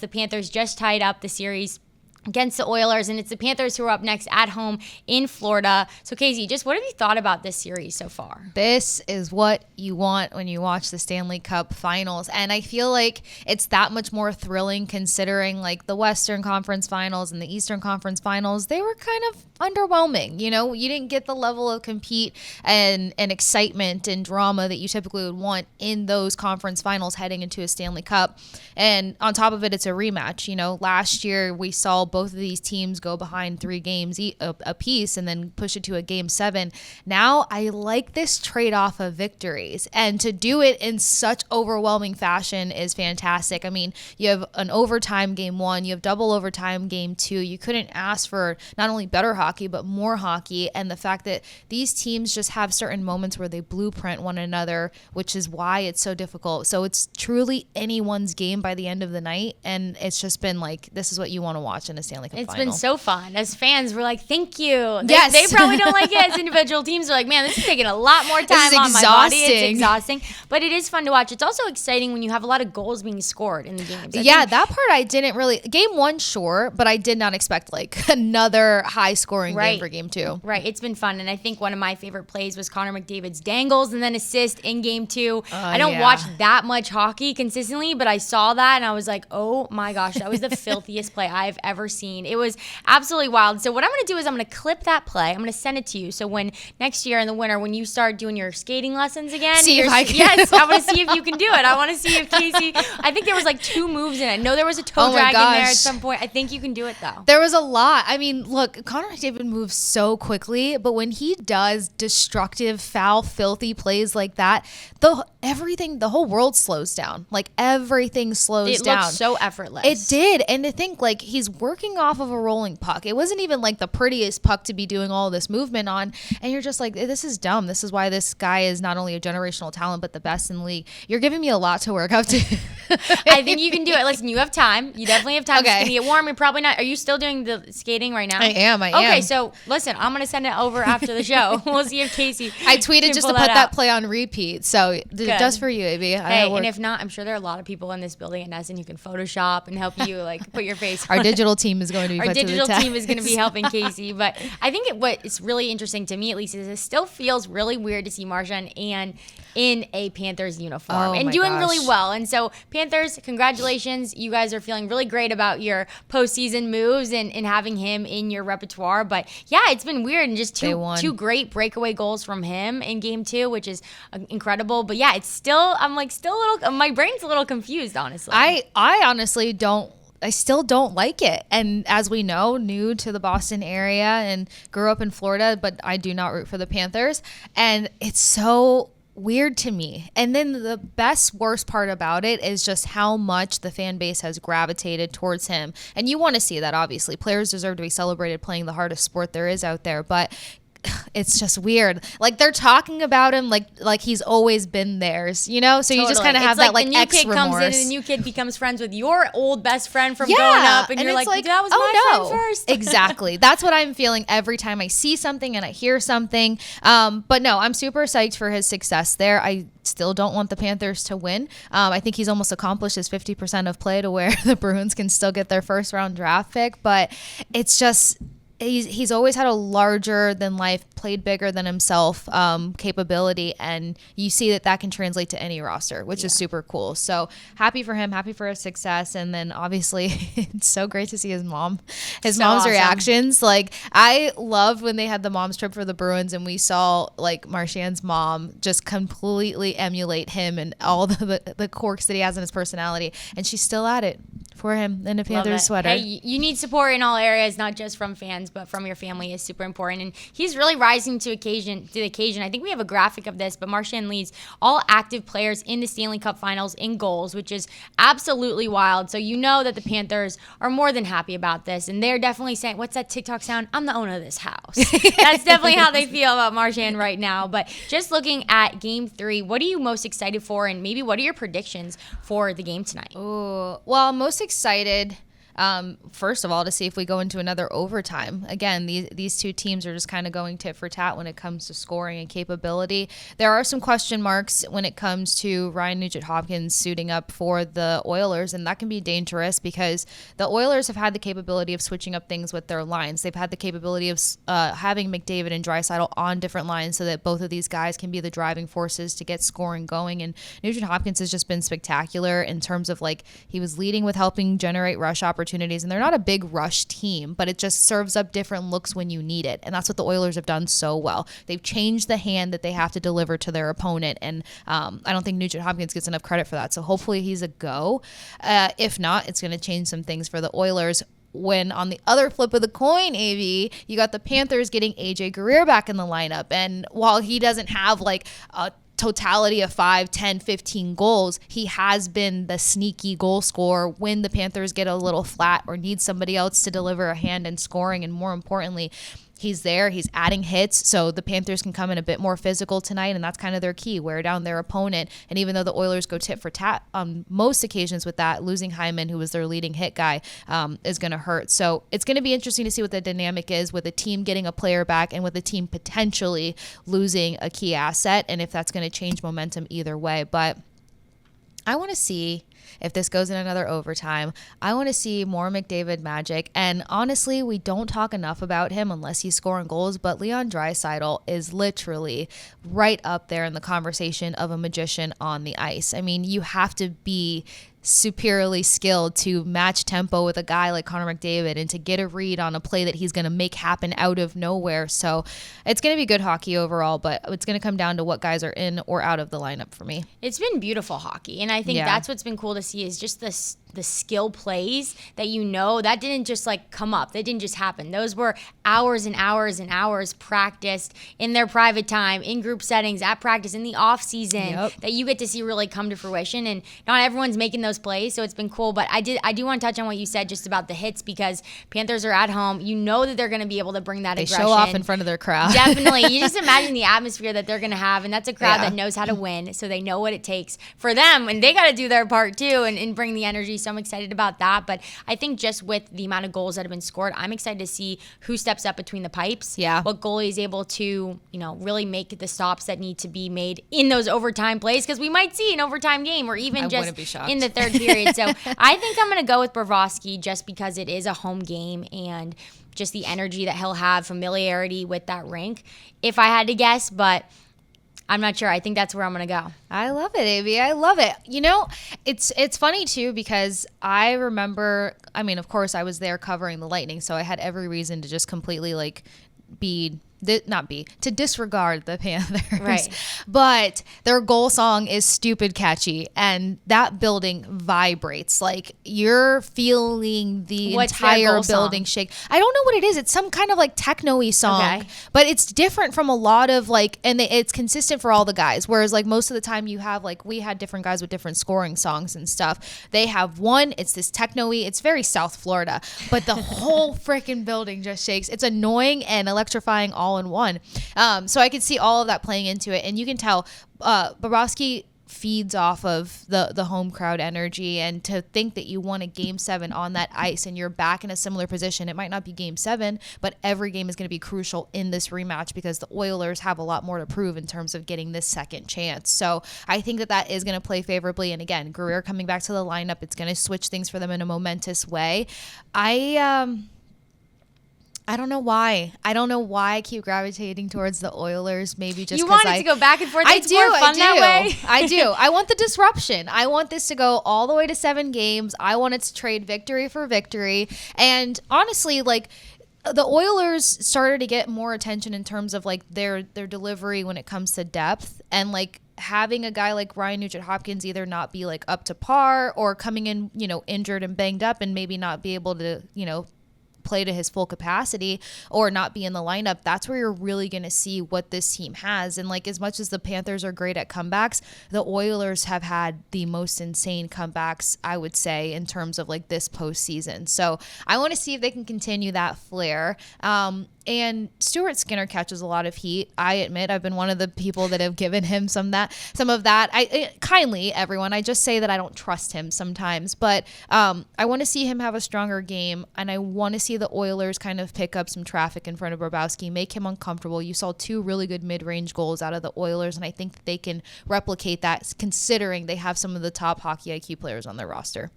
The Panthers just tied up the series against the Oilers, and it's the Panthers who are up next at home in Florida. So, Kasey, just what have you thought about this series so far? This is what you want when you watch the Stanley Cup Finals, and I feel like it's that much more thrilling considering like the Western Conference Finals and the Eastern Conference Finals. They were kind of underwhelming. You know, you didn't get the level of compete and excitement and drama that you typically would want in those conference finals heading into a Stanley Cup. And on top of it, it's a rematch. You know, last year we saw both of these teams go behind 3 games a piece and then push it to a game 7. Now I like this trade-off of victories, and to do it in such overwhelming fashion is fantastic. I mean, you have an overtime game 1, you have double overtime game 2. You couldn't ask for not only better hockey, but more hockey. And the fact that these teams just have certain moments where they blueprint one another, which is why it's so difficult. So it's truly anyone's game by the end of the night. And it's just been like, this is what you want to watch in a Stanley Cup It's final. been so fun. As fans, we're like, thank you. Yes. They probably don't like it as individual teams. Are like, man, this is taking a lot more time on my body. It's exhausting. But it is fun to watch. It's also exciting when you have a lot of goals being scored in the games. That part I didn't really. Game 1, sure, but I did not expect like another high-scoring game for game 2. Right. It's been fun. And I think one of my favorite plays was Connor McDavid's dangles and then assist in game 2. I don't watch that much hockey consistently, but I saw that and I was like, oh my gosh, that was the filthiest play I've ever seen. It was absolutely wild. So what I'm going to do is I'm going to clip that play. I'm going to send it to you. So when next year in the winter, when you start doing your skating lessons again, yes, I want to see if you can do it. I want to see if Kasey, I think there was like 2 moves in it. No, there was a toe drag in there at some point. I think you can do it though. There was a lot. I mean, look, Connor McDavid moves so quickly, but when he does destructive, foul, filthy plays like that, the whole world slows down. Like everything slows down. It looked so effortless. It did. And to think like he's working off of a rolling puck. It wasn't even like the prettiest puck to be doing all this movement on. And you're just like, this is dumb. This is why this guy is not only a generational talent, but the best in the league. You're giving me a lot to work up to. I think you can do it. Listen, you have time. You definitely have time. Okay. It's going to get warm. You're probably not. Are you still doing the skating right now? I am. Okay, so listen, I'm going to send it over after the show. We'll see if Kasey I tweeted just to put that play on repeat. So just for you, AB. Hey, and if not, I'm sure there are a lot of people in this building at Nesson who can Photoshop and help you like put your face on Our digital team is going to be Our digital team is going to be helping Kasey. But I think what is really interesting to me, at least, is it still feels really weird to see Marchand and in a Panthers uniform and doing really well. And so Panthers, congratulations. You guys are feeling really great about your postseason moves and having him in your repertoire. But yeah, it's been weird, and just two great breakaway goals from him in game 2, which is incredible. But yeah, it's still, I'm like still a little, my brain's a little confused, honestly. I honestly don't. I still don't like it. And as we know, new to the Boston area and grew up in Florida, but I do not root for the Panthers. And it's so weird to me. And then the worst part about it is just how much the fan base has gravitated towards him. And you want to see that, obviously. Players deserve to be celebrated playing the hardest sport there is out there. But it's just weird. Like they're talking about him like he's always been theirs, you know? So you just kind of have that like ex remorse. The new kid comes in and the new kid becomes friends with your old best friend from growing up, and you're like, that was my friend first. Exactly. That's what I'm feeling every time I see something and I hear something. But no, I'm super psyched for his success there. I still don't want the Panthers to win. I think he's almost accomplished his 50% of play to where the Bruins can still get their first round draft pick, but it's just he's always had a larger than life, played bigger than himself capability, and you see that can translate to any roster, which is super cool. So happy for him, happy for his success. And then obviously it's so great to see his mom's awesome reactions. Like I loved when they had the mom's trip for the Bruins and we saw like Marchand's mom just completely emulate him and all the quirks that he has in his personality, and she's still at it for him in a Panthers sweater. Hey, you need support in all areas, not just from fans, but from your family is super important. And he's really rising to the occasion. I think we have a graphic of this, but Marchand leads all active players in the Stanley Cup Finals in goals, which is absolutely wild. So you know that the Panthers are more than happy about this, and they're definitely saying, what's that TikTok sound? I'm the owner of this house. That's definitely how they feel about Marchand right now. But just looking at Game 3, what are you most excited for, and maybe what are your predictions for the game tonight? Oh, well, I'm most excited First of all, to see if we go into another overtime. Again, these two teams are just kind of going tit for tat when it comes to scoring and capability. There are some question marks when it comes to Ryan Nugent-Hopkins suiting up for the Oilers, and that can be dangerous because the Oilers have had the capability of switching up things with their lines. They've had the capability of having McDavid and Draisaitl on different lines so that both of these guys can be the driving forces to get scoring going. And Nugent-Hopkins has just been spectacular in terms of like he was leading with helping generate rush opportunities. And they're not a big rush team, but it just serves up different looks when you need it. And that's what the Oilers have done so well. They've changed the hand that they have to deliver to their opponent. And I don't think Nugent-Hopkins gets enough credit for that. So hopefully he's a go. If not, it's going to change some things for the Oilers. When on the other flip of the coin, AV, you got the Panthers getting AJ Guerrier back in the lineup. And while he doesn't have like a totality of 5, 10, 15 goals, he has been the sneaky goal scorer when the Panthers get a little flat or need somebody else to deliver a hand in scoring. And more importantly, he's there. He's adding hits, so the Panthers can come in a bit more physical tonight, and that's kind of their key, wear down their opponent. And even though the Oilers go tit for tat on most occasions with that, losing Hyman, who was their leading hit guy, is going to hurt. So it's going to be interesting to see what the dynamic is with a team getting a player back and with a team potentially losing a key asset, and if that's going to change momentum either way. But I want to see if this goes in another overtime. I want to see more McDavid magic. And honestly, we don't talk enough about him unless he's scoring goals. But Leon Draisaitl is literally right up there in the conversation of a magician on the ice. I mean, you have to be superiorly skilled to match tempo with a guy like Connor McDavid and to get a read on a play that he's going to make happen out of nowhere. So it's going to be good hockey overall, but it's going to come down to what guys are in or out of the lineup for me. It's been beautiful hockey, and I think that's what's been cool to see is just the skill plays that that didn't just like come up. They didn't just happen. Those were hours and hours and hours practiced in their private time, in group settings, at practice, in the off season that you get to see really come to fruition. And not everyone's making those plays, so it's been cool. But I do want to touch on what you said just about the hits because Panthers are at home. You know that they're going to be able to bring that aggression. They show off in front of their crowd. Definitely. You just imagine the atmosphere that they're going to have, and that's a crowd that knows how to win, so they know what it takes for them, and they got to do their part too and bring the energy. So I'm excited about that. But I think just with the amount of goals that have been scored, I'm excited to see who steps up between the pipes. Yeah. What goalie is able to, really make the stops that need to be made in those overtime plays, because we might see an overtime game or even just in the third period. So I think I'm going to go with Bobrovsky just because it is a home game and just the energy that he'll have, familiarity with that rink, if I had to guess. But I'm not sure. I think that's where I'm going to go. I love it, Avi. I love it. It's funny, too, because I remember, of course, I was there covering the Lightning, so I had every reason to just completely, to disregard the Panthers. Right. But their goal song is stupid catchy, and that building vibrates. Like, you're feeling the entire building shake. I don't know what it is. It's some kind of techno-y song, but it's different from a lot of and it's consistent for all the guys. Whereas most of the time you have we had different guys with different scoring songs and stuff. They have one, it's this techno-y, it's very South Florida, but the whole freaking building just shakes. It's annoying and electrifying all in one. So I could see all of that playing into it, and you can tell Bobrovsky feeds off of the home crowd energy, and to think that you won a game 7 on that ice and you're back in a similar position. It might not be game 7, but every game is going to be crucial in this rematch because the Oilers have a lot more to prove in terms of getting this second chance. So I think that is going to play favorably. And again, Guerrier coming back to the lineup, it's going to switch things for them in a momentous way. I don't know why. I keep gravitating towards the Oilers. Maybe just because you want it to go back and forth. It's more fun that way. I do. I want the disruption. I want this to go all the way to 7 games. I want it to trade victory for victory. And honestly, the Oilers started to get more attention in terms of their delivery when it comes to depth, and having a guy like Ryan Nugent-Hopkins either not be up to par or coming in, injured and banged up and maybe not be able to, play to his full capacity or not be in the lineup, that's where you're really going to see what this team has. And like, as much as the Panthers are great at comebacks, the Oilers have had the most insane comebacks, I would say, in terms of like this postseason. So I want to see if they can continue that flair. And Stuart Skinner catches a lot of heat. I admit I've been one of the people that have given him some of that. Kindly, everyone. I just say that I don't trust him sometimes, but I want to see him have a stronger game, and I want to see the Oilers kind of pick up some traffic in front of Bobrovsky, make him uncomfortable. You saw 2 really good mid-range goals out of the Oilers, and I think that they can replicate that, considering they have some of the top hockey IQ players on their roster.